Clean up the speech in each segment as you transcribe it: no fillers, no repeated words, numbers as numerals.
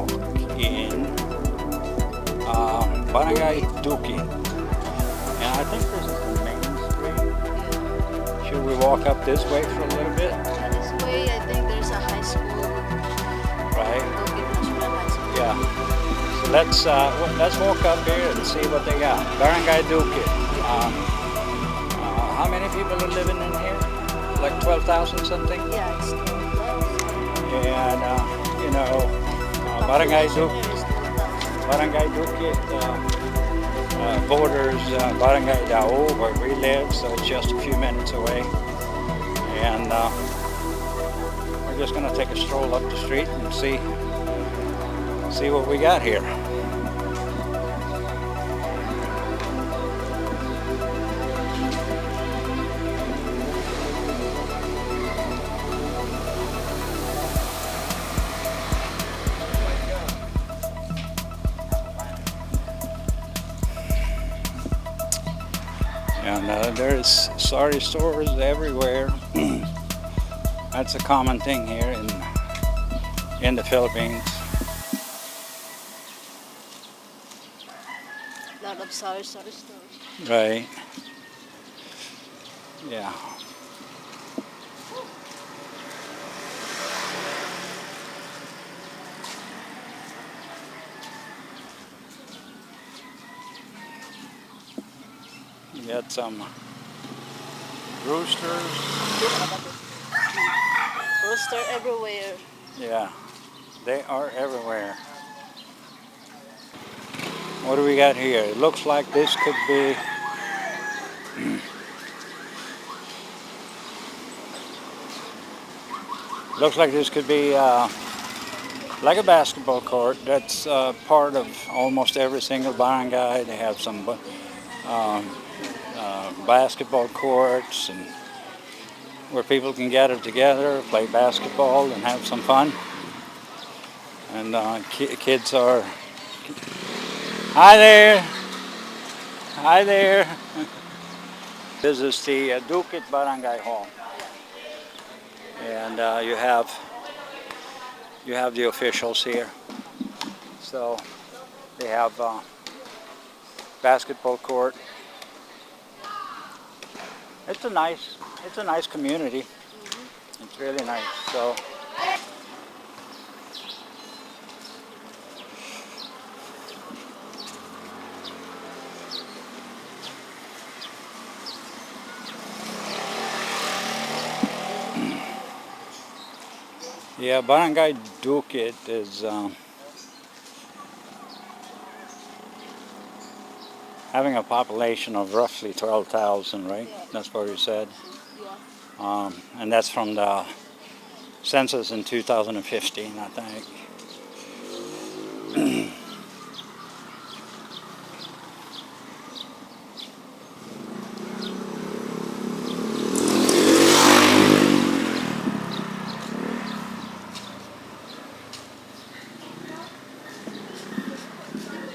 Walk in Barangay Duque. And I think this is the main street. Should we walk up this way for a little bit? This way, I think there's a high school. Right? Duque National High School. Yeah. So let's walk up here and see what they got. Barangay Duque. How many people are living in here? Like 12,000 something? Yeah, it's 12,000. And Barangay Duque. Population here is 12,000. Barangay Duque borders Barangay Dao, where we live, so it's just a few minutes away. And we're just going to take a stroll up the street and see what we got here. And there's sari stores everywhere. That's a common thing here in the Philippines. A lot of sari stores. Right. Yeah. You got some roosters. Rooster everywhere. Yeah, they are everywhere. What do we got here? It looks like this could be looks like this could be like a basketball court. That's part of almost every single barangay. They have some basketball courts and where people can gather together, play basketball, and have some fun. And kids are. Hi there. Hi there. This is the Duque Barangay Hall, and you have the officials here. So they have basketball court. It's a nice community. It's really nice. So yeah, Barangay Duque is having a population of roughly 12,000, right? Yeah. That's what you said. Yeah. And that's from the census in 2015, I think. We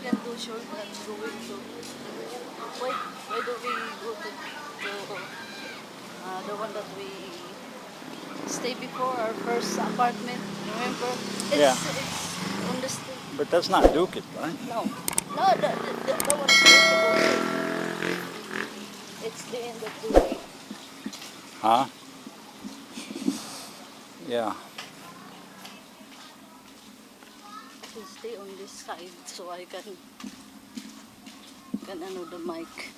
can do shortcuts going to. Why don't we go to the one that we stay before our first apartment? Remember? Yeah. It's on the street. But that's not Duque, right? No, the one is beautiful. It's the end of the way. Huh? Yeah. To stay on this side so I can ano the mic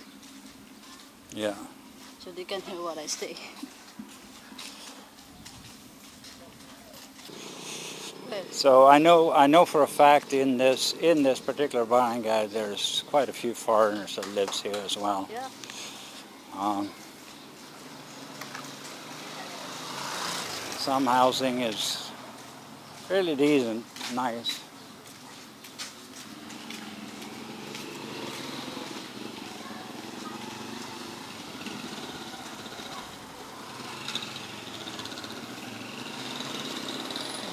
Yeah. so they can hear what I say. Well, So I know for a fact in this particular barangay there's quite a few foreigners that lives here as well. yeah, Some housing is fairly decent, nice.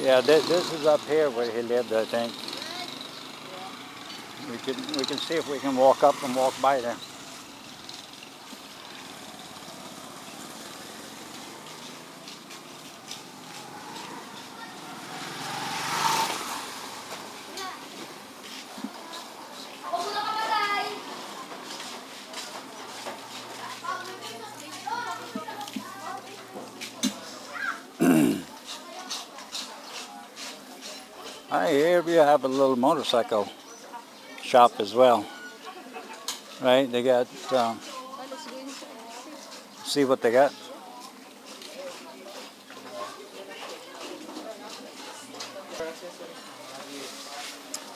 Yeah, this is up here where he lived, I think. We can see if we can walk up and walk by there. here we have a little motorcycle shop as well. Right? They got, Let's go inside. see what they got.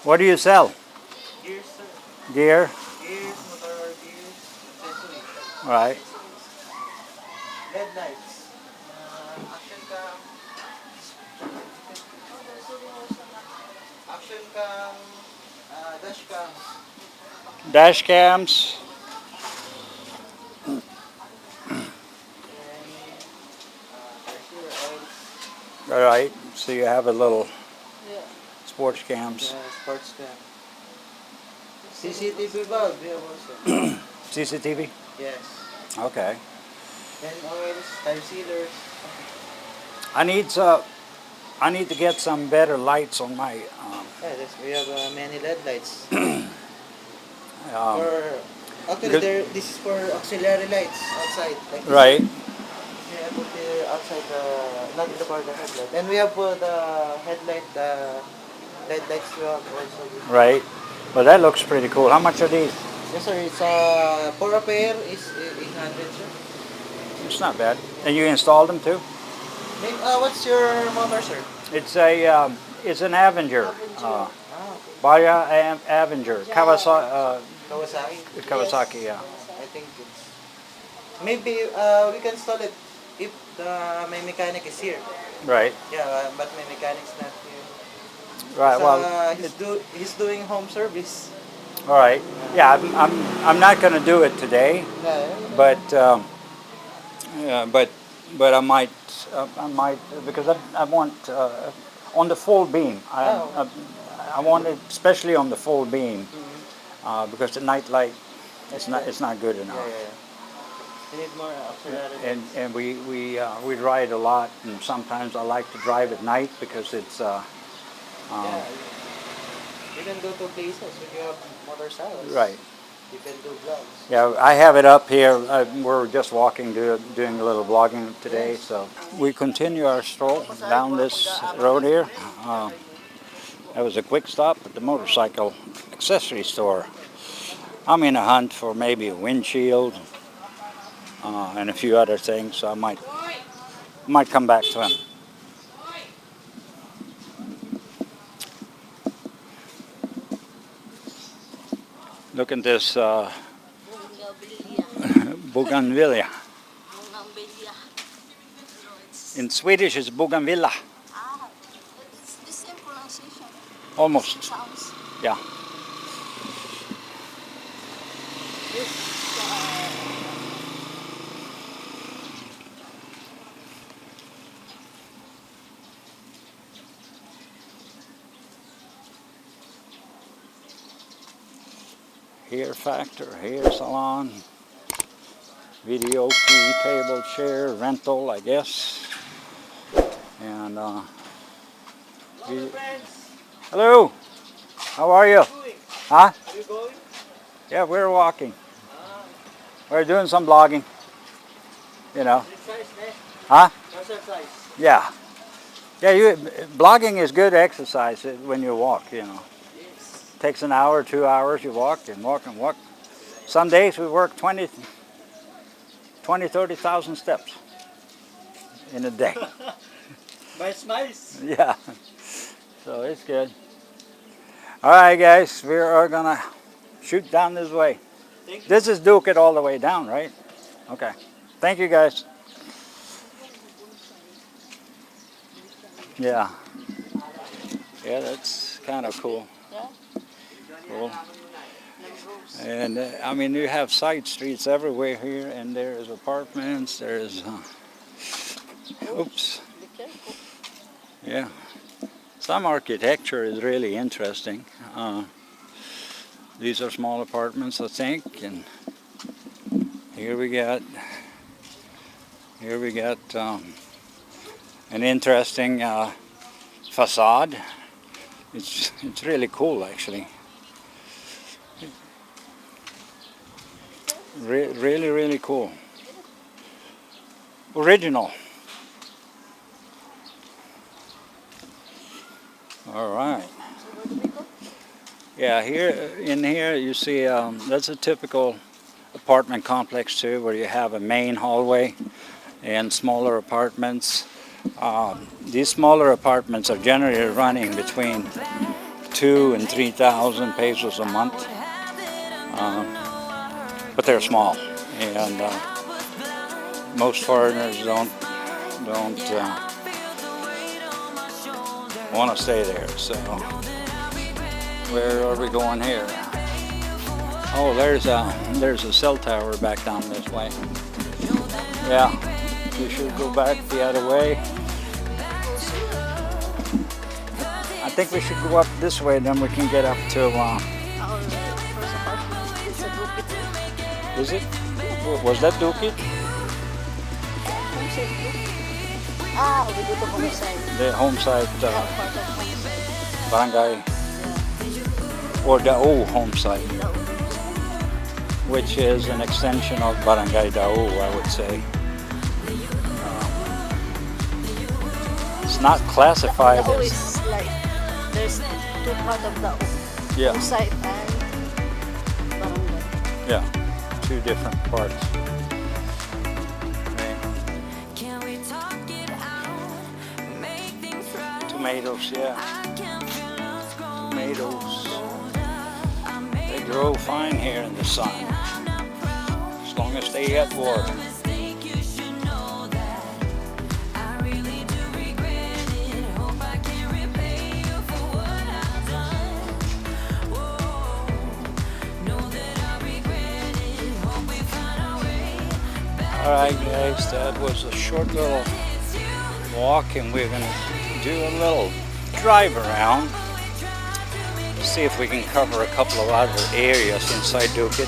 What do you sell? Gears, sir. Gear? Gears, motor gears, accessories. Right. LED lights. Action cam. Action cam. Dash cam. Dash cams. And carrier oils. All right. So you have a little Yeah. sports cams. Sports cam. CCTV bulb, we have also. CCTV? Yes. Okay. And oils, tire sealers. I need to get some better lights on my Yeah, we have many LED lights. um, Actually, Good. this is for auxiliary lights outside. Like this. right. Yeah, put it outside not in the for the headlight. And we have the headlight, LED lights we have also. Right. Well, that looks pretty cool. How much are these? Yes, sir. It's for a pair is 800, sir. It's not bad. And you installed them too? What's your motor, sir? It's an Avenger. Avenger. Baya Avenger. Kawasaki. Kawasaki. Kawasaki. Yeah. I think it's maybe we can install it if my mechanic is here. Right. Yeah, but my mechanic's not here. Right. So, Well. he's doing home service. All right. Yeah. I'm not going to do it today, but but I might because I want on the full beam. I want it especially on the full beam because the night light it's not good enough. You need more auxiliary. And we ride a lot, and sometimes I like to drive at night because it's Yeah, you can go to places when you have motorcycles. right. You can do vlogs. Yeah, I have it up here. We're just walking, doing a little vlogging today. So we continue our stroll down this road here. That was a quick stop at the motorcycle accessory store. I'm in a hunt for maybe a windshield and a few other things, so I might come back to him. Look at this Bougainvillea. bougainvillea. Bougainvillea. In Swedish, it's bougainvillea. It's the same pronunciation. Almost. Sounds. Yeah. This Hair Factor, Hair Salon, video key, table, chair, rental, I guess. And hello, how are you? Huh? Are you going? Yeah, we're walking. We're doing some vlogging. You know. Huh? Exercise. Yeah. Yeah, blogging is good exercise when you walk, you know. Takes an hour, 2 hours, you walk and walk and walk. Some days we work 20, 30,000 steps in a day. Nice. Yeah, so it's good. All right, guys, we are gonna shoot down this way. Thank you. This is Duke it all the way down, right? Okay. Thank you, guys. Yeah. Yeah, that's kind of cool. yeah. Cool. Numbers. And I mean, you have side streets everywhere here, and there's apartments. There's, oops, Be careful. yeah. Some architecture is really interesting. These are small apartments, I think, and here we got an interesting facade. It's really cool, actually. Really cool. Original. All right. Yeah, here you see that's a typical apartment complex too, where you have a main hallway and smaller apartments. These smaller apartments are generally running between 2,000 and 3,000 pesos a month, but they're small, and most foreigners don't want to stay there. So, where are we going here? Oh, there's a cell tower back down this way. Yeah, we should go back the other way. I think we should go up this way, then we can get up to. Our first apartment, it's a Bukit. Is it? Was that Duki? Homestead Bukit. Ah, we go to Homestead. The home site, Part of Homestead. barangay, Yeah. or Dao home site, That would be which is an extension of Barangay Dao, I would say. It's not classified Dao as. is like, there's two part of Dao. Yeah, Site and barangay. yeah, two different parts. Okay. Tomatoes, yeah. Tomatoes. They grow fine here in the sun, as long as they get water. Alright guys, that was a short little walk, and we're going to do a little drive around. See if we can cover a couple of other areas inside Duquit.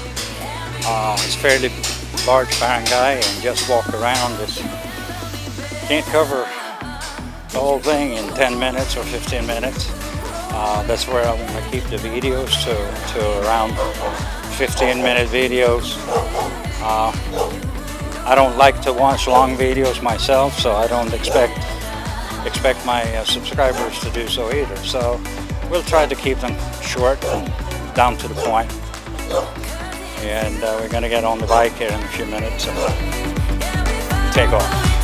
It's fairly large barangay, and just walk around this. Can't cover the whole thing in 10 minutes or 15 minutes. That's where I want to keep the videos to around 15-minute videos. I don't like to watch long videos myself, so I don't expect my subscribers to do so either. So we'll try to keep them short and down to the point. And we're going to get on the bike here in a few minutes and take off.